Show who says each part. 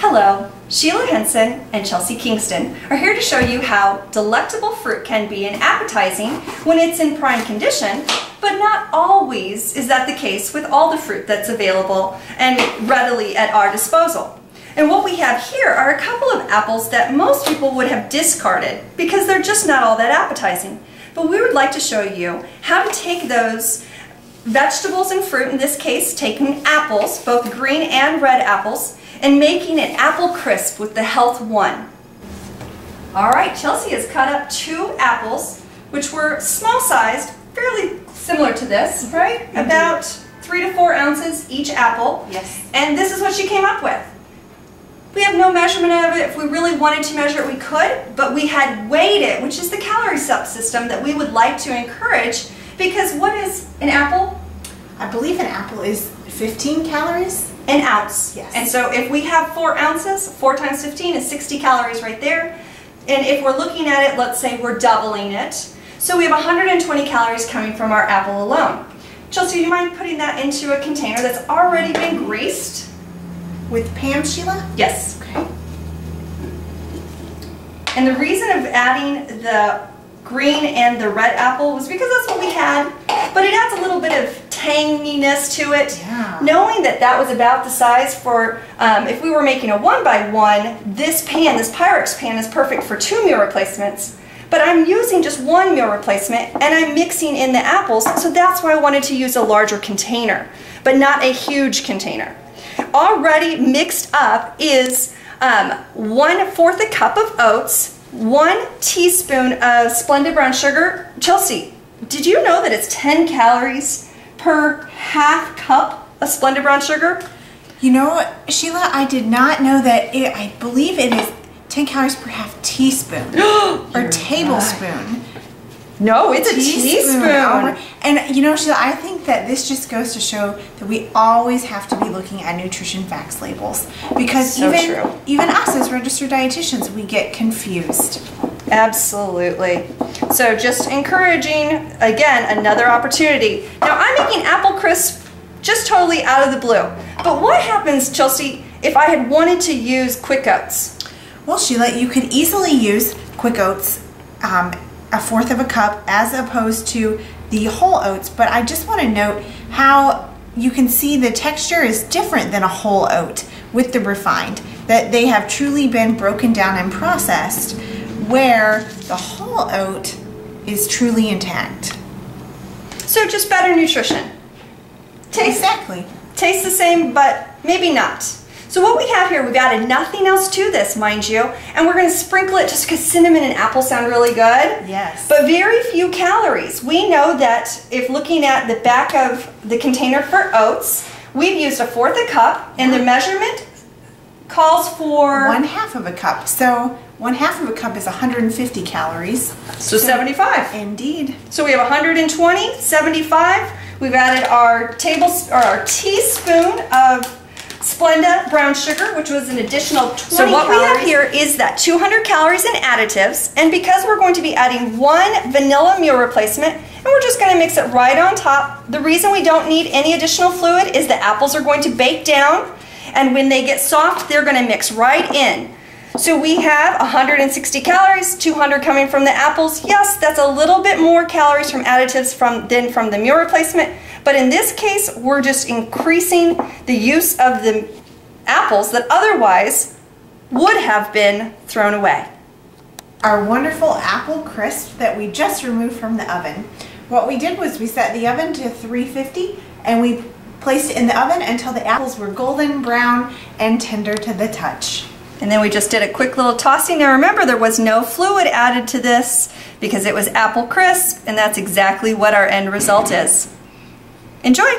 Speaker 1: Hello, Sheila Henson and Chelsea Kingston are here to show you how delectable fruit can be and appetizing when it's in prime condition, but not always is that the case with all the fruit that's available and readily at our disposal. And what we have here are a couple of apples that most people would have discarded because they're just not all that appetizing. But we would like to show you how to take those vegetables and fruit, in this case taking apples, both green and red apples, and making an apple crisp with the Health One. Alright, Chelsea has cut up 2 apples, which were small sized, fairly similar to this, right? Mm-hmm. About 3 to 4 ounces each apple.
Speaker 2: Yes.
Speaker 1: And this is what she came up with. We have no measurement of it. If we really wanted to measure it, we could, but we had weighed it, which is the calorie subsystem that we would like to encourage, because what is an apple?
Speaker 2: I believe an apple is 15 calories.
Speaker 1: An ounce.
Speaker 2: Yes.
Speaker 1: And so if we have 4 ounces, 4 times 15 is 60 calories right there. And if we're looking at it, let's say we're doubling it. So we have 120 calories coming from our apple alone. Chelsea, do you mind putting that into a container that's already been greased?
Speaker 2: With Pam, Sheila?
Speaker 1: Yes.
Speaker 2: Okay.
Speaker 1: And the reason of adding the green and the red apple was because that's what we had, but it adds a little bit of tanginess to it.
Speaker 2: Yeah.
Speaker 1: Knowing that that was about the size for, if we were making a 1x1, this pan, this Pyrex pan, is perfect for 2 meal replacements. But I'm using just 1 meal replacement and I'm mixing in the apples, so that's why I wanted to use a larger container, but not a huge container. Already mixed up is 1/4 a cup of oats, 1 teaspoon of Splenda brown sugar. Chelsea, did you know that it's 10 calories per half cup of Splenda brown sugar?
Speaker 2: You know, Sheila, I did not know that. I believe it is 10 calories per half teaspoon or tablespoon.
Speaker 1: No, it's a teaspoon.
Speaker 2: And you know, Sheila, I think that this just goes to show that we always have to be looking at nutrition facts labels, because even us as registered dietitians, we get confused.
Speaker 1: Absolutely. So just encouraging, again, another opportunity. Now I'm making apple crisp just totally out of the blue. But what happens, Chelsea, if I had wanted to use quick oats?
Speaker 2: Well, Sheila, you could easily use quick oats, 1/4 of a cup, as opposed to the whole oats. But I just want to note how you can see the texture is different than a whole oat with the refined, that they have truly been broken down and processed, where the whole oat is truly intact.
Speaker 1: So just better nutrition.
Speaker 2: Exactly.
Speaker 1: Tastes the same, but maybe not. So what we have here, we've added nothing else to this, mind you, and we're going to sprinkle it just because cinnamon and apple sound really good.
Speaker 2: Yes.
Speaker 1: But very few calories. We know that if looking at the back of the container for oats, we've used 1/4 a cup, and the measurement calls for
Speaker 2: 1/2 of a cup. So 1/2 of a cup is 150 calories.
Speaker 1: So 75.
Speaker 2: Indeed.
Speaker 1: So we have 120, 75. We've added our teaspoon of Splenda brown sugar, which was an additional 20 calories. So what we have here is that 200 calories in additives, and because we're going to be adding 1 vanilla meal replacement, and we're just going to mix it right on top. The reason we don't need any additional fluid is the apples are going to bake down, and when they get soft, they're going to mix right in. So we have 160 calories, 200 coming from the apples. Yes, that's a little bit more calories from additives than from the meal replacement, but in this case, we're just increasing the use of the apples that otherwise would have been thrown away.
Speaker 2: Our wonderful apple crisp that we just removed from the oven. What we did was we set the oven to 350 and we placed it in the oven until the apples were golden brown and tender to the touch.
Speaker 1: And then we just did a quick little tossing. Now remember, there was no fluid added to this because it was apple crisp, and that's exactly what our end result is. Enjoy!